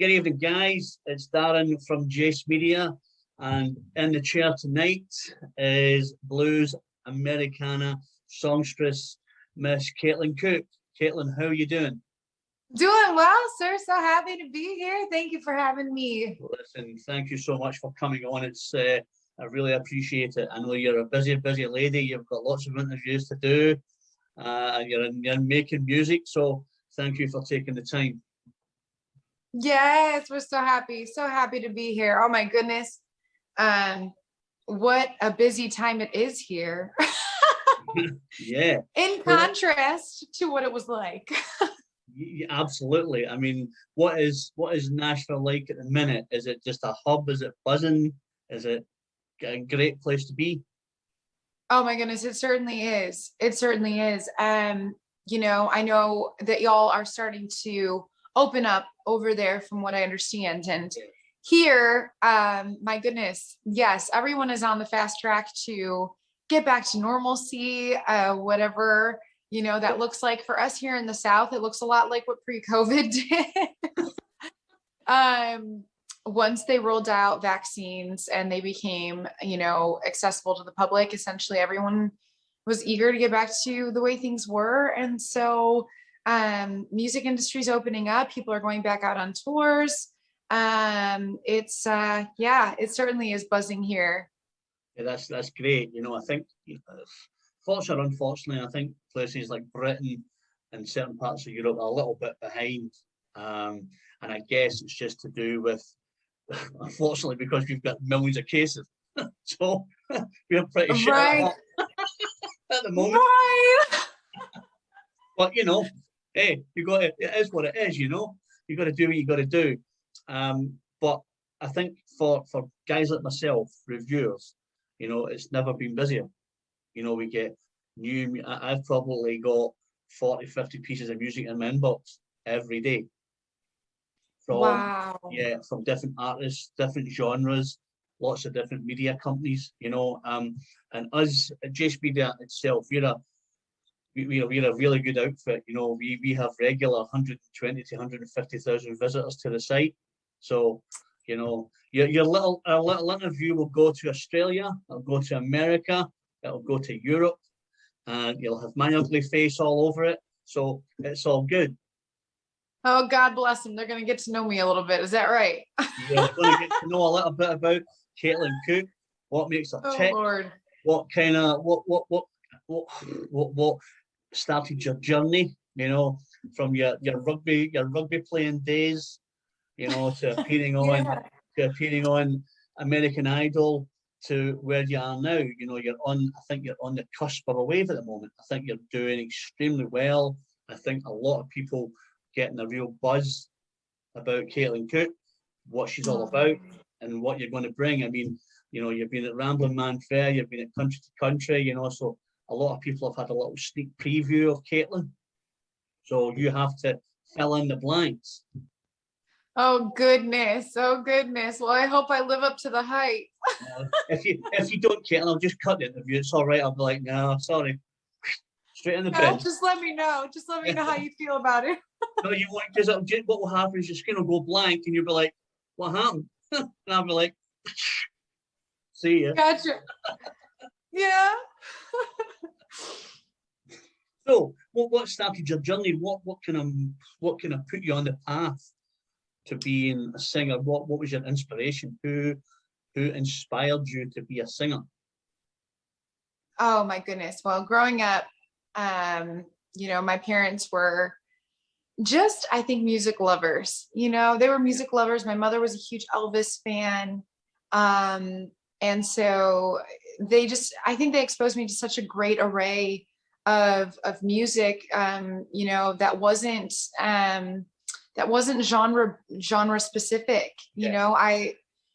Good evening, guys. It's Darren from Jace Media, and in the chair tonight is blues Americana songstress Miss Caitlin Cook. Caitlin, how are you doing? Doing well, sir. So happy to be here. Thank you for having me. Listen, thank you so much for coming on. I really appreciate it. I know you're a busy lady. You've got lots of interviews to do, and you're making music. So thank you for taking the time. Yes, we're so happy to be here. Oh my goodness. What a busy time it is here. Yeah. In contrast to what it was like. Yeah, absolutely. I mean, what is Nashville like at the minute? Is it just a hub? Is it buzzing? Is it a great place to be? Oh my goodness, it certainly is. It certainly is. I know that y'all are starting to open up over there from what I understand. And here, my goodness, yes, everyone is on the fast track to get back to normalcy, whatever that looks like. For us here in the South, it looks a lot like what pre-COVID did. Once they rolled out vaccines and they became, accessible to the public, essentially everyone was eager to get back to the way things were. And so music industry's opening up. People are going back out on tours. It certainly is buzzing here. Yeah, that's great. I think, fortunately or unfortunately, I think places like Britain and certain parts of Europe are a little bit behind. And I guess it's just to do with, unfortunately, because we've got millions of cases. So we're pretty shit at the moment. Right. But hey, it is what it is. You got to do what you got to do. But I think for guys like myself, reviewers, it's never been busier. We get I've probably got 40, 50 pieces of music in my inbox every day. From different artists, different genres, lots of different media companies, and us at Jace Media itself, we're a really good outfit. We have regular 120 to 150,000 visitors to the site. So, our little interview will go to Australia, it'll go to America, it'll go to Europe, and you'll have my ugly face all over it. So it's all good. Oh, God bless them. They're going to get to know me a little bit. Is that right? Yeah, we're going to get to know a little bit about Caitlin Cook, what makes her tick, Lord. what kind of, what started your journey, from your rugby playing days, to appearing on American Idol, to where you are now. I think you're on the cusp of a wave at the moment. I think you're doing extremely well. I think a lot of people getting a real buzz about Caitlin Cook, what she's all about, and what you're going to bring. I mean, you've been at Ramblin' Man Fair, you've been at Country to Country, so a lot of people have had a little sneak preview of Caitlin. So you have to fill in the blanks. Oh goodness. Well, I hope I live up to the hype. If you don't, Caitlin, I'll just cut the interview. It's all right. I'll be like, no, sorry. Straight in the bin. Just let me know. Just let me know how you feel about it. No, you won't, because what will happen is your screen will go blank and you'll be like, what happened? And I'll be like, see ya. Gotcha. Yeah. So, what started your journey? What kind of put you on the path to being a singer? What was your inspiration? Who inspired you to be a singer? Oh my goodness. Well, growing up, my parents were just, I think, music lovers. They were music lovers. My mother was a huge Elvis fan. And so I think they exposed me to such a great array of music, that wasn't genre specific. I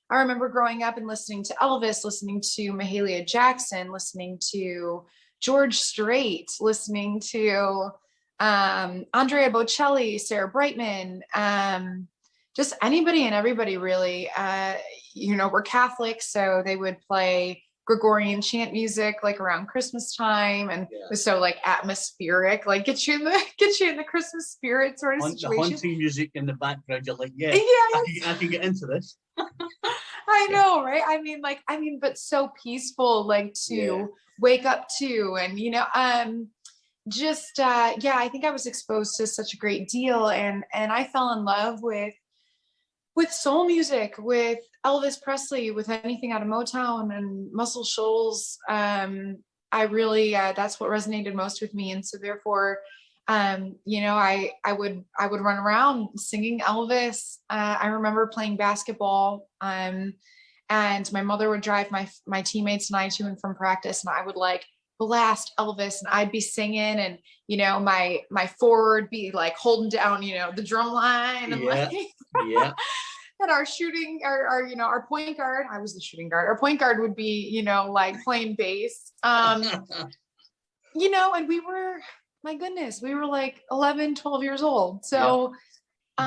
remember growing up and listening to Elvis, listening to Mahalia Jackson, listening to George Strait, listening to Andrea Bocelli, Sarah Brightman, just anybody and everybody really. We're Catholic, so they would play Gregorian chant music like around Christmas time, and it was so like atmospheric, like get you in the Christmas spirit sort of The situation. haunting music in the background, you're like, yeah, Yes. I can get into this. I know, right? I mean, but so peaceful, like to wake up to, and just I think I was exposed to such a great deal, and I fell in love with soul music, with Elvis Presley, with anything out of Motown and Muscle Shoals. I really that's what resonated most with me, and so therefore I would run around singing Elvis. I remember playing basketball, and my mother would drive my teammates and I to and from practice, and I would like blast Elvis, and I'd be singing, and my forward be like holding down the drum line, and and our point guard, I was the shooting guard, our point guard would be like playing bass, and we were, my goodness, we were like 11, 12 years old. So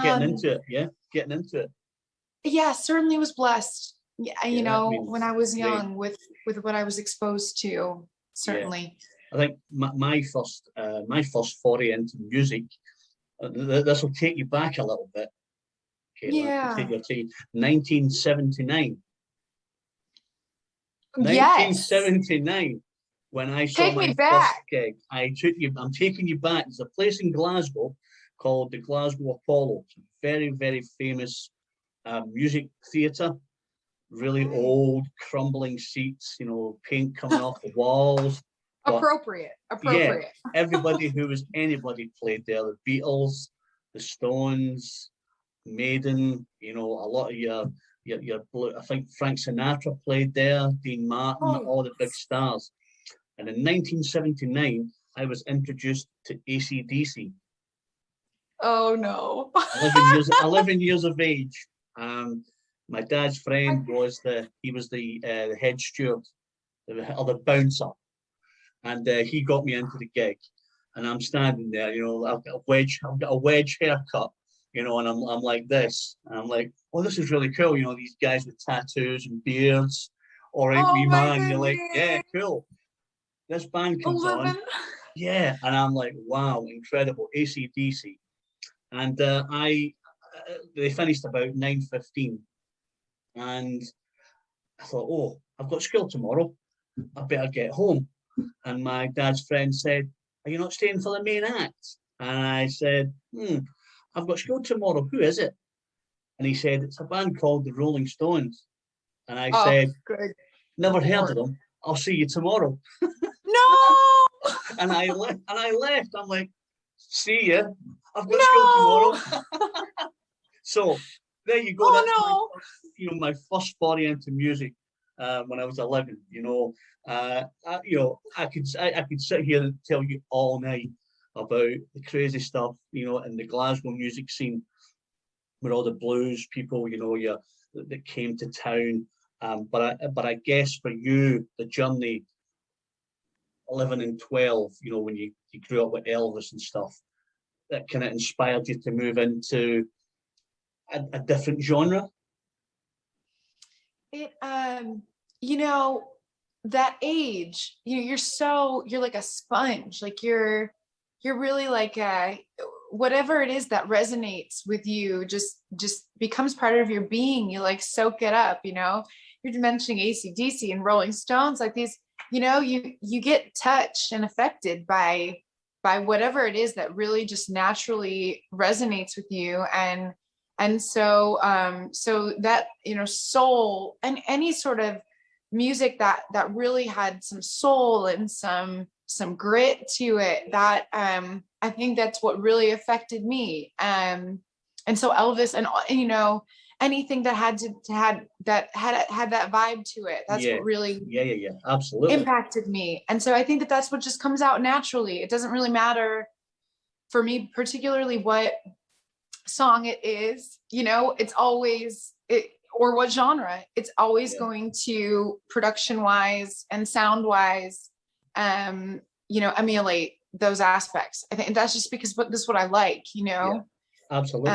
getting into it. Yeah, certainly was blessed. When I was young, with what I was exposed to, certainly. I think my first foray into music, this will take you back a little bit. Yeah. Take your time. 1979. Yes. 1979. When I saw my first gig, I'm taking you back. There's a place in Glasgow called the Glasgow Apollo. It's a very, very famous music theatre. Really old, crumbling seats, paint coming off the walls. Appropriate. Yeah, anybody played there. The Beatles, the Stones, Maiden, a lot of your I think Frank Sinatra played there, Dean Martin, all the big stars. And in 1979, I was introduced to AC/DC. Oh no! 11 years of age. My dad's friend was the head steward, or the bouncer, and he got me into the gig. And I'm standing there, I've got a wedge haircut, and I'm like this. And I'm like, oh, this is really cool. These guys with tattoos and beards. All right, wee man. You're like, yeah, cool. This band comes on. Yeah. And I'm like, wow, incredible. AC/DC. And they finished about 9:15. And I thought, oh, I've got school tomorrow. I better get home. And my dad's friend said, are you not staying for the main act? And I said, I've got school tomorrow. Who is it? And he said, it's a band called the Rolling Stones. And I said, never heard of them. I'll see you tomorrow. No. And I left. I'm like, see ya. I've got school tomorrow. So there you go. Oh, that's my first foray into music when I was 11. I could sit here and tell you all night about the crazy stuff, in the Glasgow music scene, with all the blues people, that came to town. But I guess for you, the journey, 11 and 12, when you grew up with Elvis and stuff, that kind of inspired you to move into a different genre. It that age, you're like a sponge, like you're really like whatever it is that resonates with you just becomes part of your being. You like soak it up. You're mentioning AC/DC and Rolling Stones, like these, you get touched and affected by whatever it is that really just naturally resonates with you. And so that, soul and any sort of music that really had some soul and some grit to it, that I think that's what really affected me. And so Elvis, and anything that had that vibe to it, that's what really absolutely impacted me. And so I think that's what just comes out naturally. It doesn't really matter for me particularly what song it is, it's always or what genre. It's always going to, production wise and sound wise, emulate those aspects. I think that's just because this is what I like, absolutely.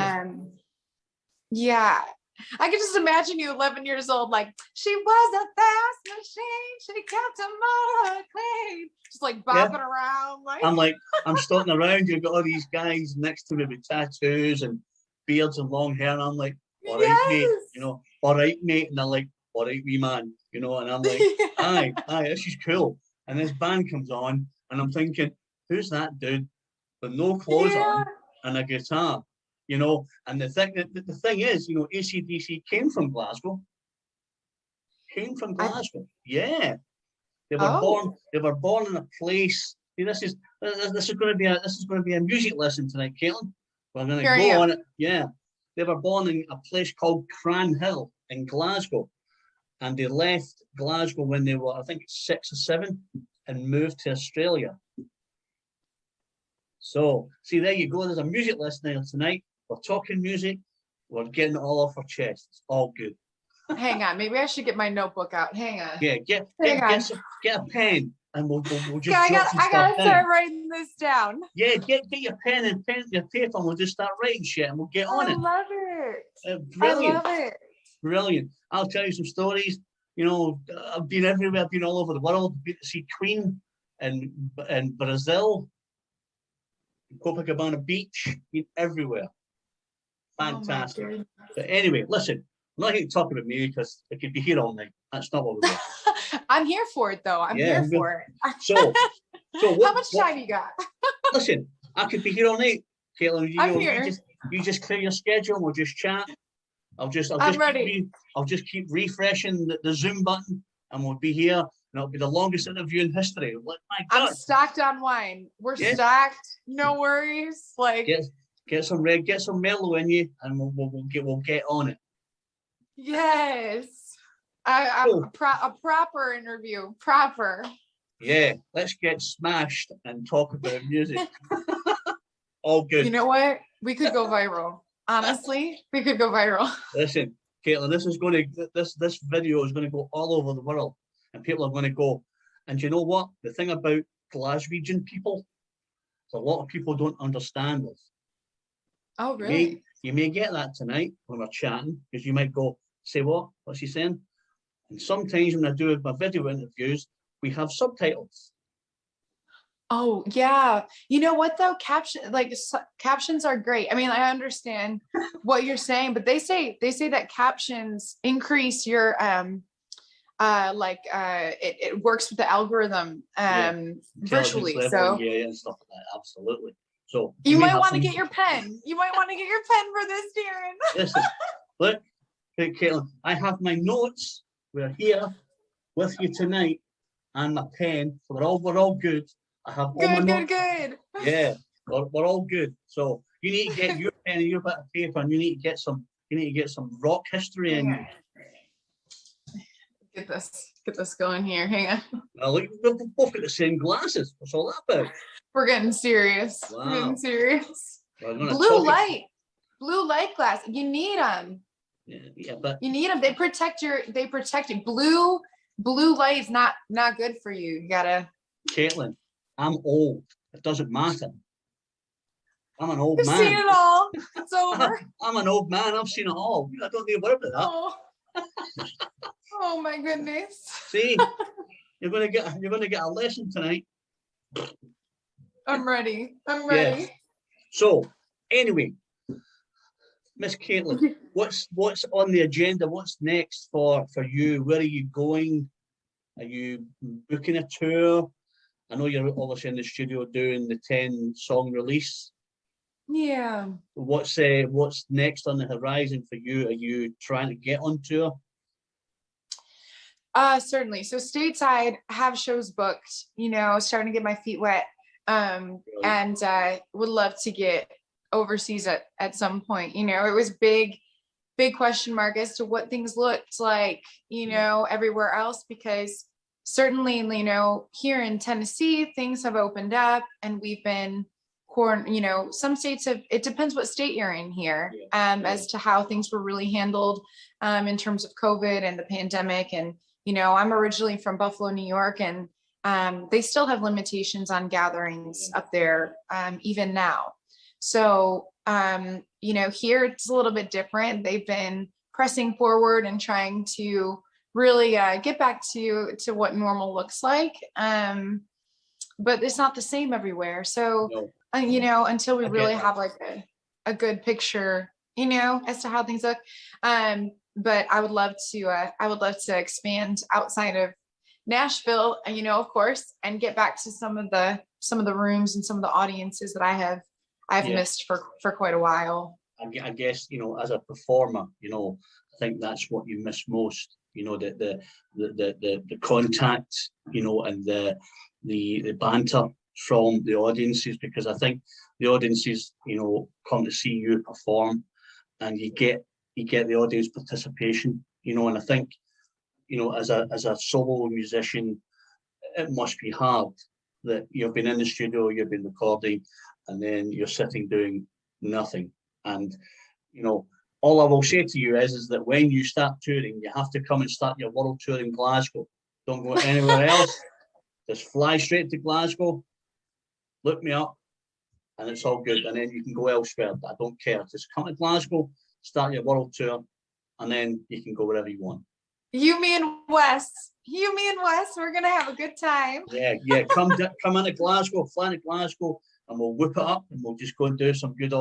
Yeah. I can just imagine you 11 years old, like, she was a fast machine. She kept a motor clean. Just like bopping around. Like, I'm stalking around. You've got all these guys next to me with tattoos and beards and long hair. And I'm like, all right, mate, all right, mate. And they're like, all right, wee man, and I'm like, aye, this is cool. And this band comes on, and I'm thinking, who's that dude with no clothes on and a guitar? And the thing is, AC/DC came from Glasgow. Yeah. They were born in a place. See, this is going to be a music lesson tonight, Caitlin. We're going to go on it. Yeah. They were born in a place called Cranhill in Glasgow. And they left Glasgow when they were, I think, 6 or 7 and moved to Australia. So, see, there you go. There's a music lesson there tonight. We're talking music. We're getting it all off our chest. It's all good. Hang on. Maybe I should get my notebook out. Hang on. Yeah, get a pen, and we'll just. Yeah, I gotta start writing this down. Yeah, get your pen and your paper, and we'll just start writing shit, and we'll get on it. I love it. Brilliant. I love it. Brilliant. I'll tell you some stories. I've been everywhere. I've been all over the world. I've been to see Queen and Brazil, Copacabana Beach, been everywhere. Fantastic. Oh, but anyway, listen, I'm not here to talk about me because I could be here all night. That's not what we're doing. I'm here for it, though. I'm here for it. So how much time you got? Listen, I could be here all night, Caitlin. I'm here. You just clear your schedule and we'll just chat. I'm ready. I'll just keep refreshing the Zoom button and we'll be here. And it'll be the longest interview in history. My God. I'm stocked on wine. We're stocked. No worries. Like get some red, get some mellow in you, and we'll get on it. Yes. A proper interview. Proper. Yeah. Let's get smashed and talk about music. All good. You know what? We could go viral. Honestly, we could go viral. Listen, Caitlin, this video is going to go all over the world, and people are going to go. And you know what? The thing about Glaswegian people, a lot of people don't understand this. Oh, really? You may get that tonight when we're chatting, because you might go, say what? What's he saying? And sometimes when I do my video interviews, we have subtitles. Oh, yeah. You know what though? Captions are great. I mean, I understand what you're saying, but they say that captions increase your it works with the algorithm virtually. So and stuff like that. Absolutely. So you might want to get your pen. You might want to get your pen for this, Darren. Listen, look, hey, Caitlin, I have my notes. We're here with you tonight, and my pen. So we're all good. I have all my notes. Good. Yeah, we're all good. So you need to get your pen and your bit of paper, and you need to get some rock history in you. Get this going here. Hang on. Well, look, we've both got the same glasses. What's all that about? We're getting serious. Wow. We're getting serious. Blue light glass. You need them. Yeah, but you need them. They protect you. Blue light is not good for you. You gotta. Caitlin, I'm old. It doesn't matter. I'm an old man. You've seen it all. It's over. I'm an old man. I've seen it all. I don't need to worry about that. Oh my goodness. See, you're gonna get a lesson tonight. I'm ready. Yeah. So anyway, Miss Caitlin, what's on the agenda? What's next for you? Where are you going? Are you booking a tour? I know you're obviously in the studio doing the 10-song release. Yeah. What's next on the horizon for you? Are you trying to get on tour? Certainly. So stateside, I have shows booked, starting to get my feet wet. And would love to get overseas at some point. It was big question mark as to what things looked like, everywhere else, because certainly, here in Tennessee, things have opened up and we've been some states it depends what state you're in here, as to how things were really handled, in terms of COVID and the pandemic. And, I'm originally from Buffalo, New York, and they still have limitations on gatherings up there, even now. So, here it's a little bit different. They've been pressing forward and trying to really get back to what normal looks like. But it's not the same everywhere. So, No. you know, until we I get really that. have like a good picture, you know, as to how things look. But I would love to expand outside of Nashville, and you know, of course, and get back to some of the rooms and some of the audiences that I've Yeah. missed for quite a while. I guess, you know, as a performer, you know, I think that's what you miss most. You know, the contact, you know, and the banter from the audiences, because I think the audiences, you know, come to see you perform, and you get the audience participation, you know. And I think, you know, as a solo musician, it must be hard that you've been in the studio, you've been recording, and then you're sitting doing nothing. And, you know, all I will say to you is that when you start touring, you have to come and start your world tour in Glasgow. Don't go anywhere else. Just fly straight to Glasgow, look me up, and it's all good. And then you can go elsewhere. I don't care. Just come to Glasgow, start your world tour, and then you can go wherever you want. You, me, and Wes. We're gonna have a good time. Yeah. Come into Glasgow, fly to Glasgow, and we'll whip it up, and we'll just go and do some good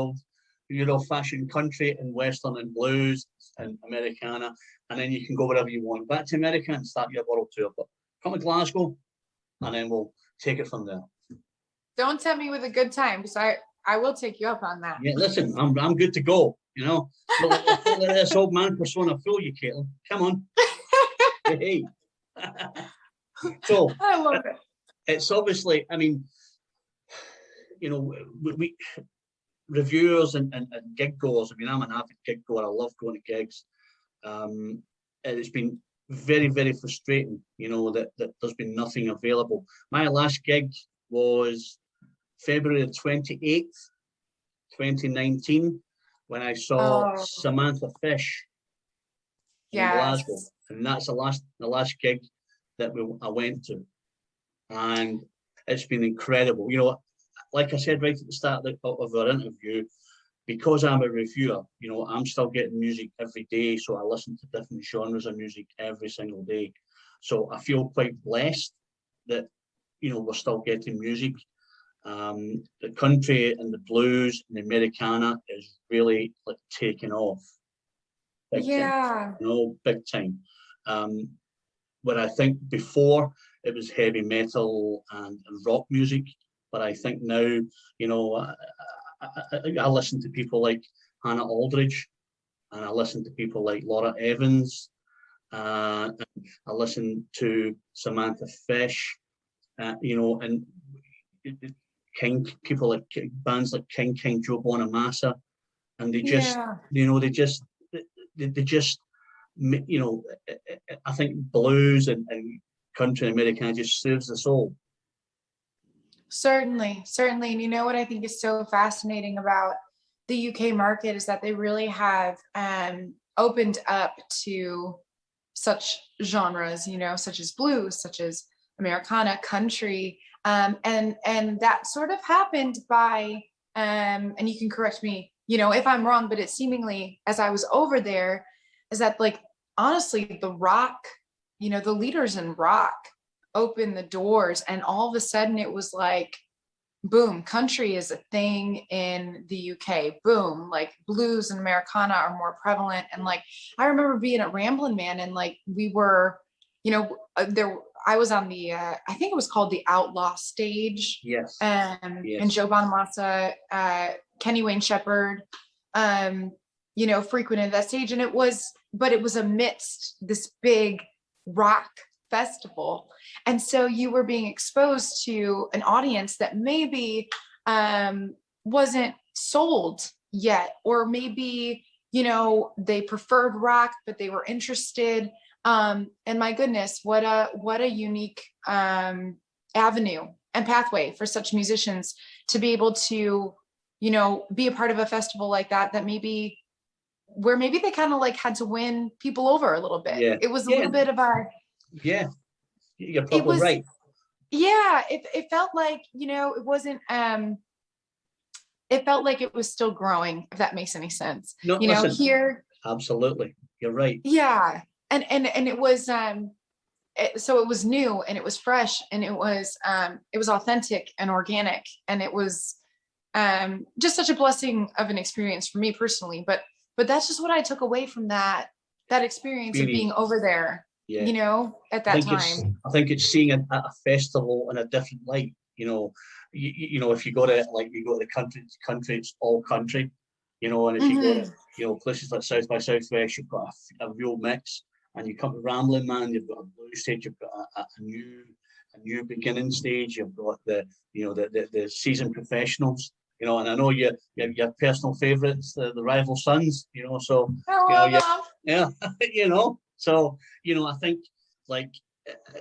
old-fashioned country and western and blues and Americana, and then you can go wherever you want. Back to America and start your world tour. But come to Glasgow, and then we'll take it from there. Don't tempt me with a good time, because I will take you up on that. Yeah, listen, I'm good to go. You know, don't let this old man persona fool you, Caitlin. Come on. Hey. So I love it. It's obviously, I mean, you know, we reviewers and gig goers. I mean, I'm an avid gig goer. I love going to gigs. It's been very, very frustrating, you know, that there's been nothing available. My last gig was February 28th, 2019, when I saw Samantha Fish in Glasgow. And that's the last gig that I went to. And it's been incredible. You know, like I said right at the start of our interview, because I'm a reviewer, you know, I'm still getting music every day. So I listen to different genres of music every single day. So I feel quite blessed that, you know, we're still getting music. The country and the blues and the Americana is really like taking off. Big time, you know, big time. Where I think before it was heavy metal and rock music, but I think now, you know, I listen to people like Hannah Aldridge, and I listen to people like Laura Evans, and I listen to Samantha Fish, you know, and people like bands like King, Joe Bonamassa, and they just, you know, they just, you know, I think blues and country and Americana just serves the soul. Certainly. And you know what I think is so fascinating about the UK market is that they really have opened up to such genres, you know, such as blues, such as Americana, country, and that sort of happened by, and you can correct me, you know, if I'm wrong, but it seemingly, as I was over there, is that like, honestly, the rock, you know, the leaders in rock opened the doors, and all of a sudden it was like, boom, country is a thing in the UK. Boom, like blues and Americana are more prevalent. And like, I remember being at Ramblin' Man, and like we were, you know, I was on the, I think it was called the Outlaw stage. Yes. And Joe Bonamassa, Kenny Wayne Shepherd, you know, frequented that stage, and it was amidst this big rock festival. And so you were being exposed to an audience that maybe wasn't sold yet, or maybe, you know, they preferred rock, but they were interested. And my goodness, what a unique avenue and pathway for such musicians to be able to, you know, be a part of a festival like that, where maybe they kind of like had to win people over a little bit. It was a little bit of a, you're probably right. Yeah, it felt like, you know, it wasn't, it felt like it was still growing, if that makes any sense. No, you listen, know, here. Absolutely. You're right. Yeah. And it was, so it was new and it was fresh and it was authentic and organic. And it was, just such a blessing of an experience for me personally. But that's just what I took away from that experience of being over there, Yeah. you know, at I that think time. I think it's seeing it at a festival in a different light. If you go to like you go to the country, it's all country. And if you go to Mhm. places like South by Southwest, you've got a real mix. And you come to Rambling Man, you've got a blues stage, you've got a new beginning stage, you've got the seasoned professionals. And I know your personal favourites, the Rival Sons. So I love them. yeah, So I think like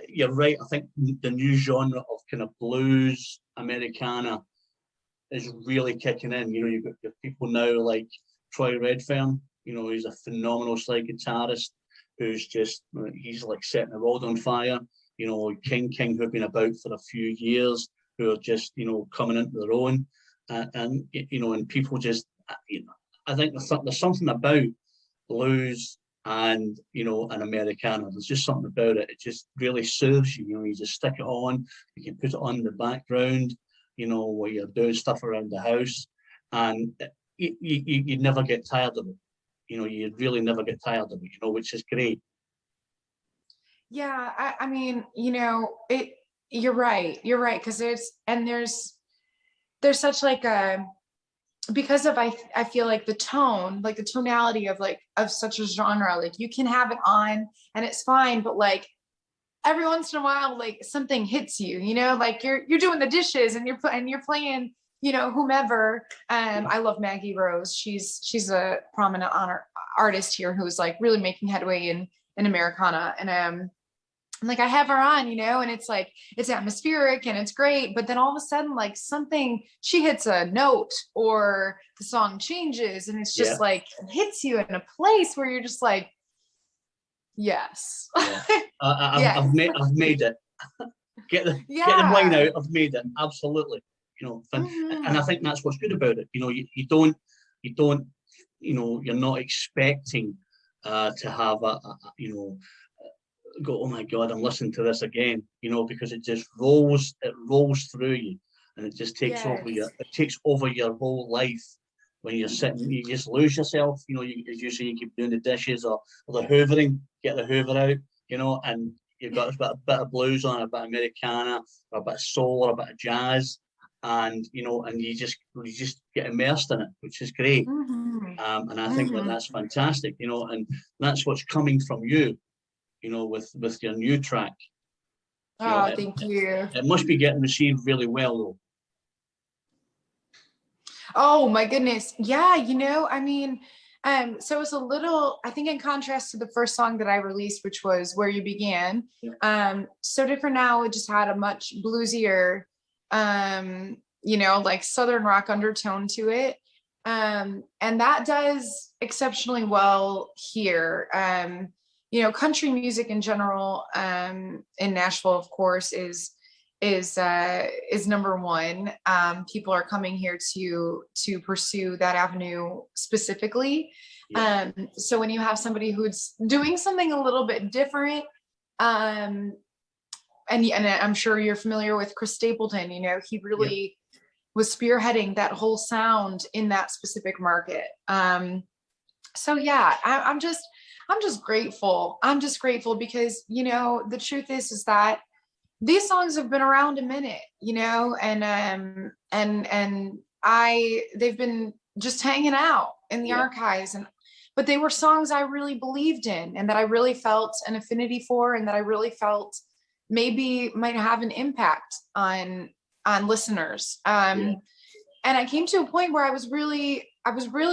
you're right. I think the new genre of kind of blues Americana is really kicking in. You've got your people now like Troy Redfern. He's a phenomenal slide guitarist who's he's like setting the world on fire. King who've been about for a few years, who are just coming into their own, and people just I think there's something about blues and and Americana. There's just something about it. It just really serves you. You just stick it on. You can put it on in the background. While you're doing stuff around the house, and you never get tired of it. You really never get tired of it. Which is great. Yeah, I mean, you're right. You're right. Cause there's such like a, because of, I feel like the tone, like the tonality of such a genre, like you can have it on and it's fine, but like every once in a while, like something hits you, like you're doing the dishes and you're playing, whomever. I love Maggie Rose. She's a prominent artist here who's like really making headway in Americana. And like I have her on, and it's like it's atmospheric and it's great, but then all of a sudden like she hits a note or the song changes and it's just like it hits you in a place where you're just like, yes. Yeah. Yes. I've made it. Get the wine out. I've made it. Absolutely. And I think that's what's good about it. You don't you're not expecting to have a go, oh my God, I'm listening to this again, because it just rolls through you, and it just takes over your whole life. When you're sitting, you just lose yourself. As you say, you keep doing the dishes or the hoovering, get the hoover out, and you've got a bit of blues on, a bit of Americana, or a bit of soul, or a bit of jazz, and and you just get immersed in it, which is great. And I think that's fantastic, and that's what's coming from you. With your new track. Thank you. It must be getting received really well, though. Oh my goodness. Yeah, I mean, so it's a little, I think in contrast to the first song that I released, which was Where You Began. So Different Now, it just had a much bluesier, like Southern rock undertone to it. And that does exceptionally well here. Country music in general, in Nashville, of course, is number one. People are coming here to pursue that avenue specifically. So when you have somebody who's doing something a little bit different, and I'm sure you're familiar with Chris Stapleton, he really was spearheading that whole sound in that specific market. So yeah, I'm just grateful. I'm just grateful because, the truth is that these songs have been around a minute, and they've been just hanging out in the archives, but they were songs I really believed in and that I really felt an affinity for, and that I really felt maybe might have an impact on listeners. And I came to a point where I was really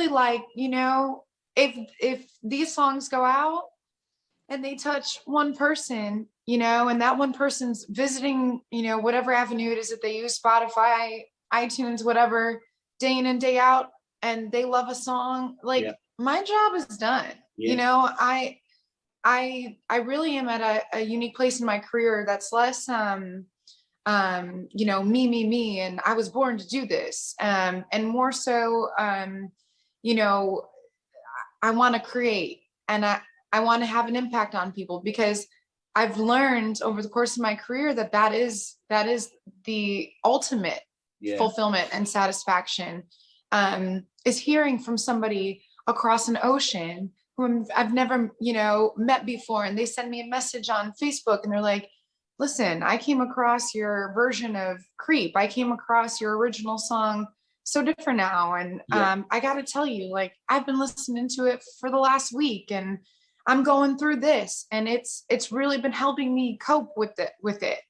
like, if these songs go out and they touch one person, and that one person's visiting, whatever avenue it is that they use, Spotify, iTunes, whatever, day in and day out, and they love a song, like my job is done. I really am at a unique place in my career that's less, me, and I was born to do this. And more so, I want to create, and I want to have an impact on people, because I've learned over the course of my career that is the ultimate fulfillment and satisfaction, is hearing from somebody across an ocean who I've never, met before. And they send me a message on Facebook and they're like, listen, I came across your version of Creep. I came across your original song so different now. And I got to tell you, like, I've been listening to it for the last week and I'm going through this, and it's really been helping me cope with it.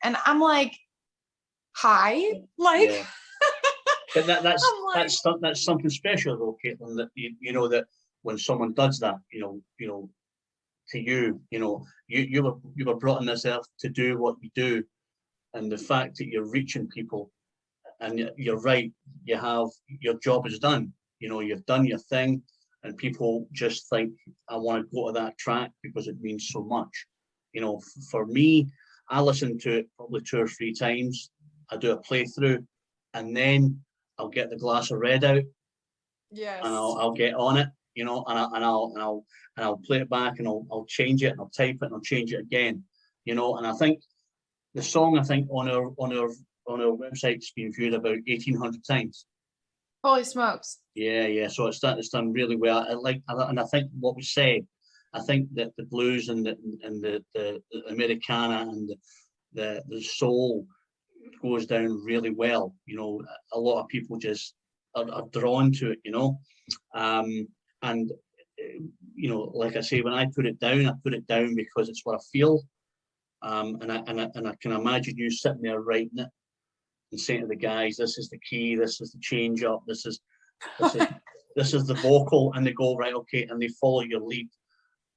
And I'm like, hi, like, but that's something special though, Caitlin, that you know that when someone does that, to you, you were brought on this earth to do what you do, and the fact that you're reaching people, and you're right, your job is done. You've done your thing, and people just think, I want to go to that track because it means so much. For me, I listen to it probably 2 or 3 times. I do a playthrough, and then I'll get the glass of red out. Yes. And I'll get on it, and I'll play it back, and I'll change it, and I'll type it, and I'll change it again, and I think the song, on our website's been viewed about 1,800 times. Holy smokes. Yeah. So it's done really well. And I think what we say, I think that the blues and the Americana and the soul goes down really well. A lot of people just are drawn to it, and like I say, when I put it down because it's what I feel. And I can imagine you sitting there writing it and saying to the guys, this is the key, this is the change up, this is the vocal, and they go, right, okay, and they follow your lead,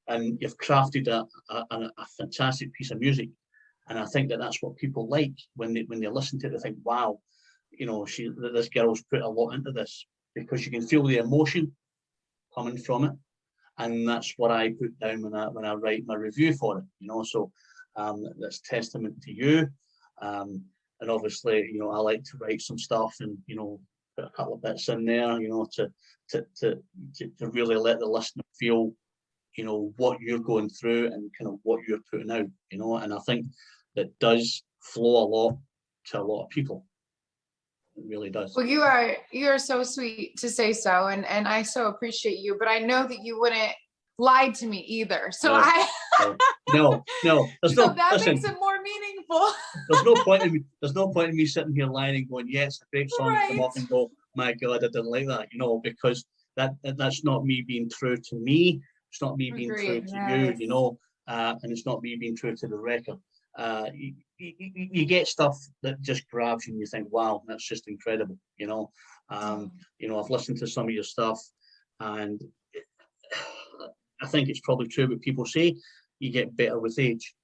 and you've crafted a fantastic piece of music. And I think that's what people like when they listen to it. They think, wow, this girl's put a lot into this, because you can feel the emotion coming from it, and that's what I put down when I write my review for it. So that's testament to you. And obviously, I like to write some stuff and, put a couple of bits in there, to really let the listener feel, what you're going through and kind of what you're putting out, and I think that does flow a lot to a lot of people. It really does. Well, you are so sweet to say so, and I so appreciate you, but I know that you wouldn't lie to me either. So no. That makes it more meaningful. There's no point in me sitting here lying and going, yeah, it's a great song, right. Come off and go, my God, I didn't like that, because that's not me being true to me. It's not me being true to you, and it's not me being true to the record. You get stuff that just grabs you and you think, wow, that's just incredible. I've listened to some of your stuff, and I think it's probably true what people say. You get better with age.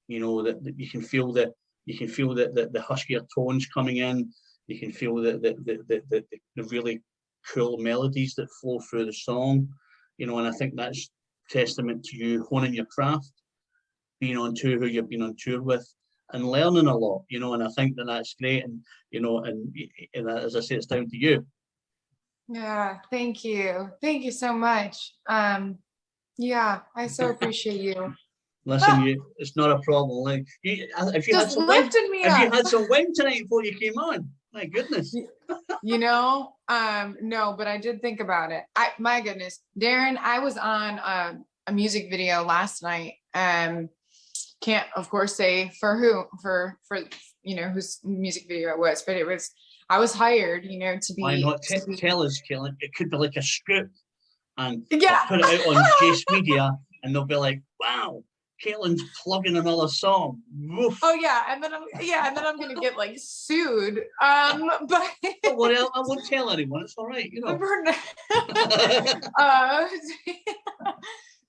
That you can feel that the huskier tones coming in. You can feel the really cool melodies that flow through the song. And I think that's testament to you honing your craft, being on tour who you've been on tour with, and learning a lot. And I think that's great. And and as I say, it's down to you. Yeah, thank you so much. Yeah, I so appreciate you. Listen, it's not a problem. Like, if you just lifted me up. Have you had some wind tonight before you came on? My goodness. No, but I did think about it. My goodness, Darren, I was on a music video last night. Can't of course say for whose music video it was, but I was hired, to be. Why not tell us, Caitlin? It could be like a script, and put it out on Jace Media, and they'll be like, "Wow, Caitlin's plugging another song." Woof. Oh yeah, and then I'm gonna get like sued. But well, I won't tell anyone. It's all right,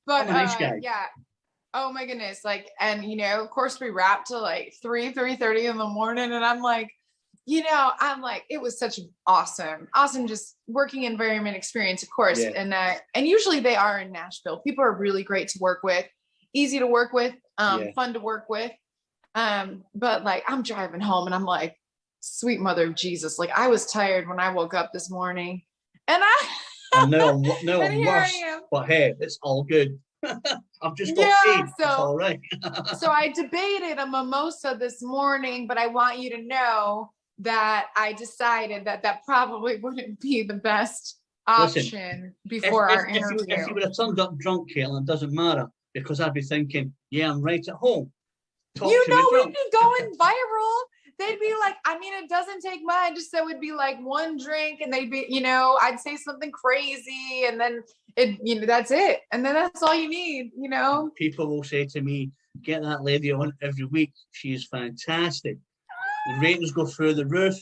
But I'm a nice guy. yeah. Oh my goodness, and of course we wrapped till like 3:30 in the morning, and I'm like, it was such an awesome just working environment experience, of course. Yeah. And usually they are in Nashville. People are really great to work with, easy to work with, fun to work with. But I'm driving home and I'm like, sweet mother of Jesus. I was tired when I woke up this morning, and I'm worse, but hey, it's all good. I've just got Yeah, paid. It's all right. so I debated a mimosa this morning, but I want you to know that I decided that that probably wouldn't be the best Listen, option before our if you interview. would have turned up drunk, Caitlin, it doesn't matter because I'd be thinking, yeah, I'm right at home. Talk You to know, me we'd drunk. be going viral. They'd be like, I mean, it doesn't take much. So it would be like one drink and they'd be, you know, I'd say something crazy and then it, you know, that's it. And then that's all you need, you know? People will say to me, get that lady on every week. She is fantastic. The ratings go through the roof.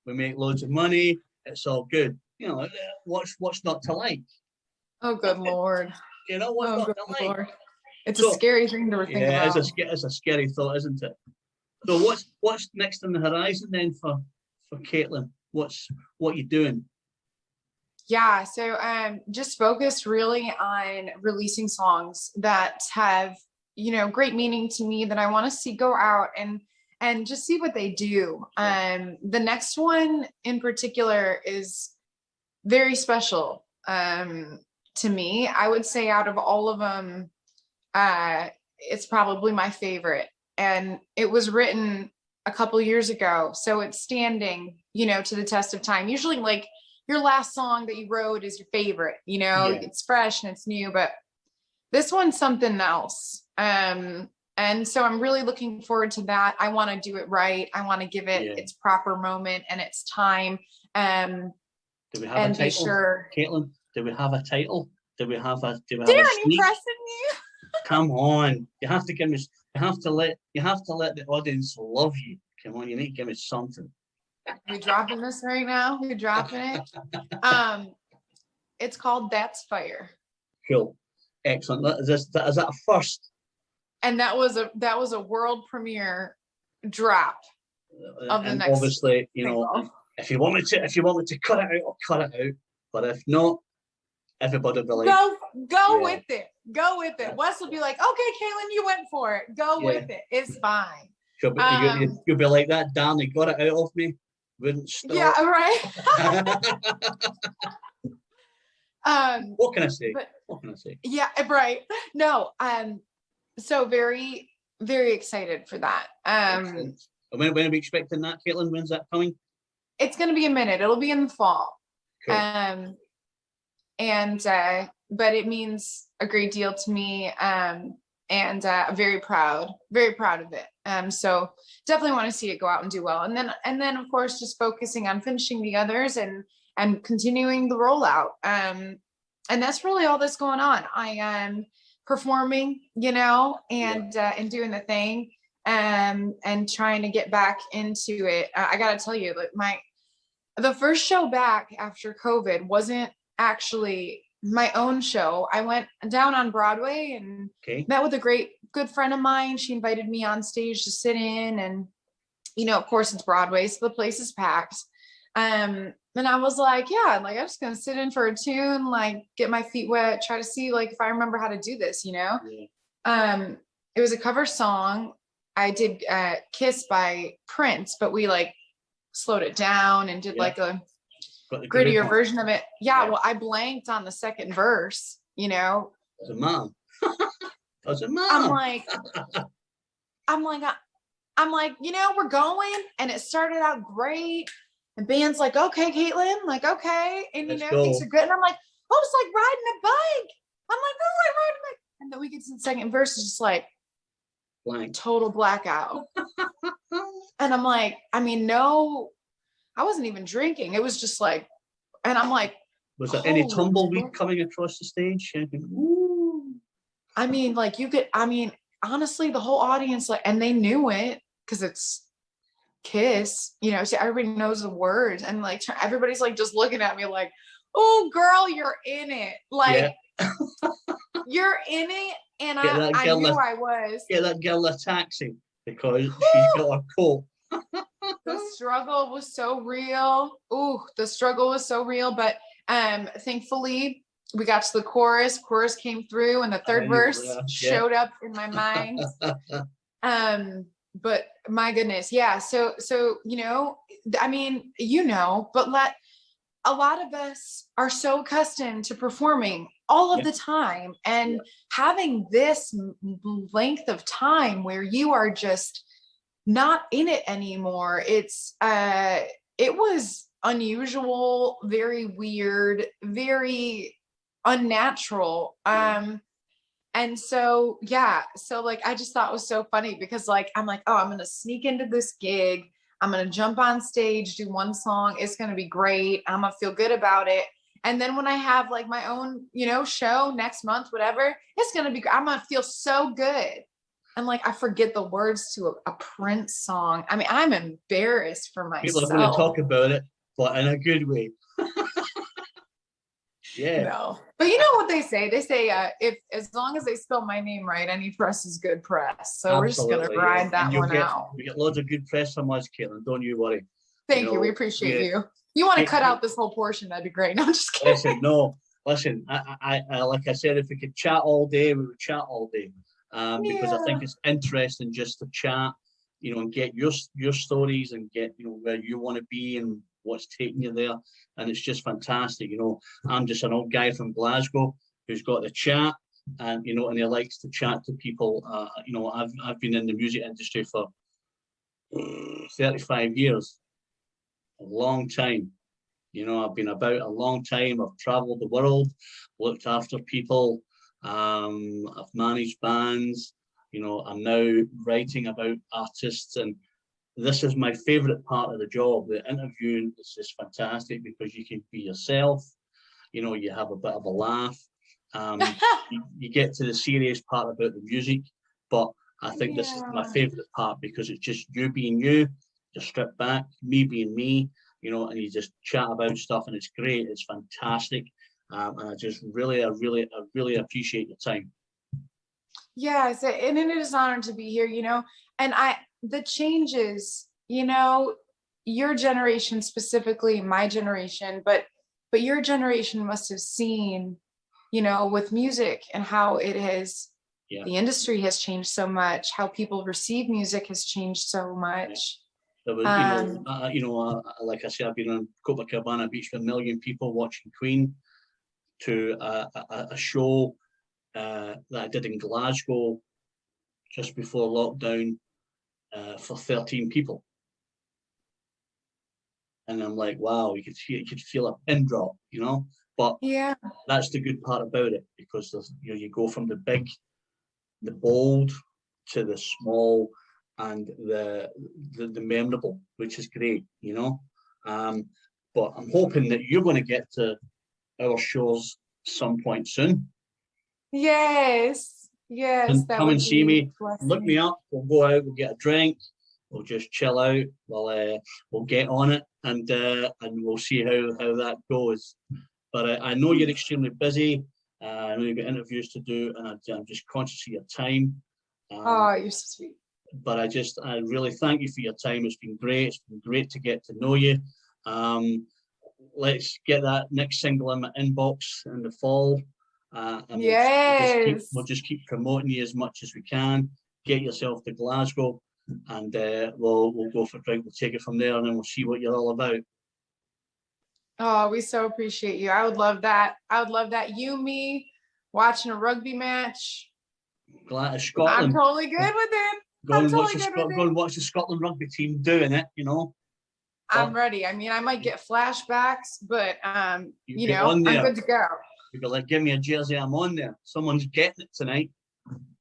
We make loads of money. It's all good. You know, what's not to like? Oh, good Lord. You know, what's Oh, not good to like? Lord. It's So, a scary thing to think yeah, about. it's a scary thought, isn't it? So what's next on the horizon then for Caitlin? What you doing? Yeah, so just focused really on releasing songs that have, you know, great meaning to me that I want to see go out and just see what they do. The next one in particular is very special to me. I would say out of all of them, it's probably my favorite. And it was written a couple years ago, so it's standing, you know, to the test of time. Usually, like your last song that you wrote is your favorite, you know, Yeah. it's fresh and it's new, but this one's something else. And so I'm really looking forward to that. I want to do it right. I want to give it its proper moment and its time. Do we have and a title, be sure. Caitlin? Do we have a title? Do we have a Darren, sneak? you pressing me? Come on. You have to give me you have to let the audience love you. Come on, you need to give me something. We dropping this right now? We dropping it? It's called That's Fire. Cool. Excellent. Is that a first? And that was a world premiere drop of the And next obviously, you know, single. if you want me to cut it out, I'll cut it out. But if not, everybody will be like, go with it. Go with it. Wes will be like, okay, Kaylin, you went for it. Go with it. It's fine. You'll be like that, Dan, they got it out of me. Wouldn't stop. Yeah, right. What can I say? What can I say? Yeah, right. No, so very, very excited for that. When are we expecting that, Caitlin? When's that coming? It's going to be a minute. It'll be in the fall. Cool. But it means a great deal to me. I'm very proud of it. So definitely want to see it go out and do well. And then of course, just focusing on finishing the others and continuing the rollout. And that's really all that's going on. I am performing, you know, and doing the thing, and trying to get back into it. I got to tell you, like the first show back after COVID wasn't actually my own show. I went down on Broadway and met with a good friend of mine. She invited me on stage to sit in, and, you know, of course it's Broadway, so the place is packed. And I was like, yeah, like I'm just going to sit in for a tune, like get my feet wet, try to see like if I remember how to do this, you know? It was a cover song. I did Kiss by Prince, but we like slowed it down and did like a grittier version of it. Yeah, well, I blanked on the second verse, you know. As a mom. I'm like, you know, we're going, and it started out great. And band's like, okay, Caitlin, like, okay, and you know, things are good. And I'm like, oh, it's like riding a bike. I'm like, oh, like riding a bike. And then we get to the second verse, it's just like total blackout. And I'm like, I mean, no, I wasn't even drinking. It was just like, and I'm like, was there any tumbleweed coming across the stage? I mean, like honestly, the whole audience, like, and they knew it because it's Kiss, you know, so everybody knows the words, and like everybody's like just looking at me like, oh girl, you're in it. Like you're in it. And I knew I was. Get that girl a taxi because she's got a coat. The struggle was so real. Ooh, the struggle was so real. But thankfully we got to the chorus. Chorus came through, and the third verse showed up in my mind. But my goodness, yeah. So you know, I mean, you know, but a lot of us are so accustomed to performing all of the time. And having this length of time where you are just not in it anymore, it was unusual, very weird, very unnatural. And so, yeah, so like, I just thought it was so funny because like, I'm like, oh, I'm going to sneak into this gig. I'm going to jump on stage, do one song. It's going to be great. I'm going to feel good about it. And then when I have like my own, you know, show next month, whatever, it's going to be, I'm going to feel so good. And like, I forget the words to a Prince song. I mean, I'm embarrassed for myself. People are going to talk about it, but in a good way. Yeah. No, but you know what they say? They say if as long as they spell my name right, any press is good press. So we're just gonna ride that one out. We get loads of good press from us, Caitlin. Don't you worry. Thank you. We appreciate you. You want to cut out this whole portion? That'd be great. No, I'm just kidding. Listen. I like I said, if we could chat all day, we would chat all day. Because I think it's interesting just to chat, you know, and get your stories and get, you know, where you want to be and what's taking you there. And it's just fantastic. You know, I'm just an old guy from Glasgow who's got the chat, and you know, and he likes to chat to people. You know, I've been in the music industry for 35 years, a long time. You know, I've been about a long time. I've traveled the world, looked after people. I've managed bands. You know, I'm now writing about artists, and this is my favorite part of the job. The interviewing is just fantastic because you can be yourself. You know, you have a bit of a laugh. You get to the serious part about the music, but I think this is my favorite part because it's just you being you, just stripped back, me being me, you know, and you just chat about stuff, and it's great. It's fantastic. And I really appreciate your time. Yes, and it is an honor to be here, you know, and the changes, you know, your generation specifically, my generation, but your generation must have seen, you know, with music and how it has, the industry has changed so much, how people receive music has changed so much. There was, like I said, I've been on Copacabana Beach with 1 million people watching Queen, to a show that I did in Glasgow just before lockdown for 13 people. And I'm like, wow, you could feel a pin drop, you know. But that's the good part about it, because there's, you know, you go from the big, the bold, to the small, and the memorable, which is great, you know. But I'm hoping that you're going to get to our shows some point soon. Yes. Come and see me. Look me up. We'll go out. We'll get a drink. We'll just chill out. We'll get on it, and we'll see how that goes. But I know you're extremely busy. I know you've got interviews to do, and I'm just conscious of your time. You're so sweet. But I really thank you for your time. It's been great. It's been great to get to know you. Let's get that next single in my inbox in the fall. And we'll just keep promoting you as much as we can. Get yourself to Glasgow, and we'll go for a drink. We'll take it from there, and then we'll see what you're all about. Oh, we so appreciate you. I would love that. You, me, watching a rugby match. Scotland. I'm totally good with it. Go and watch the Scotland rugby team doing it, you know. I'm ready. I mean, I might get flashbacks, but you know, I'm good to go. You go, like, give me a jersey, I'm on there. Someone's getting it tonight.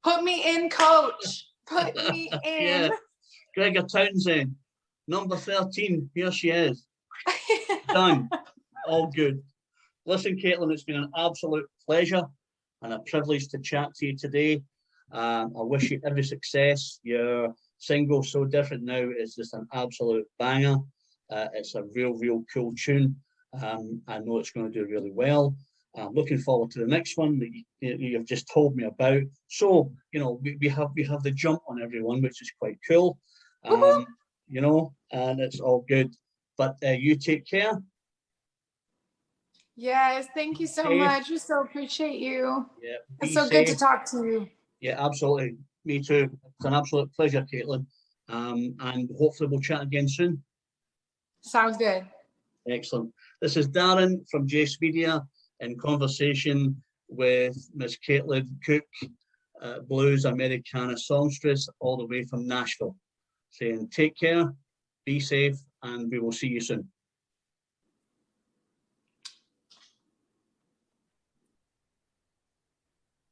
Put me in, coach. Put me in. Gregor Townsend, number 13. Here she is. Done. All good. Listen, Caitlin, it's been an absolute pleasure and a privilege to chat to you today. I wish you every success. Your single, So Different Now, is just an absolute banger. It's a real cool tune. I know it's going to do really well. I'm looking forward to the next one that you've just told me about. So, you know, we have the jump on everyone, which is quite cool. You know, and it's all good. But you take care. Yes, thank you so much. We so appreciate you. Yeah, it's so good to talk to you. Yeah, absolutely. Me too. It's an absolute pleasure, Caitlin. And hopefully we'll chat again soon. Sounds good. Excellent. This is Darren from Jace Media in conversation with Miss Caitlin Cook, Blues Americana songstress, all the way from Nashville, saying take care, be safe, and we will see you soon.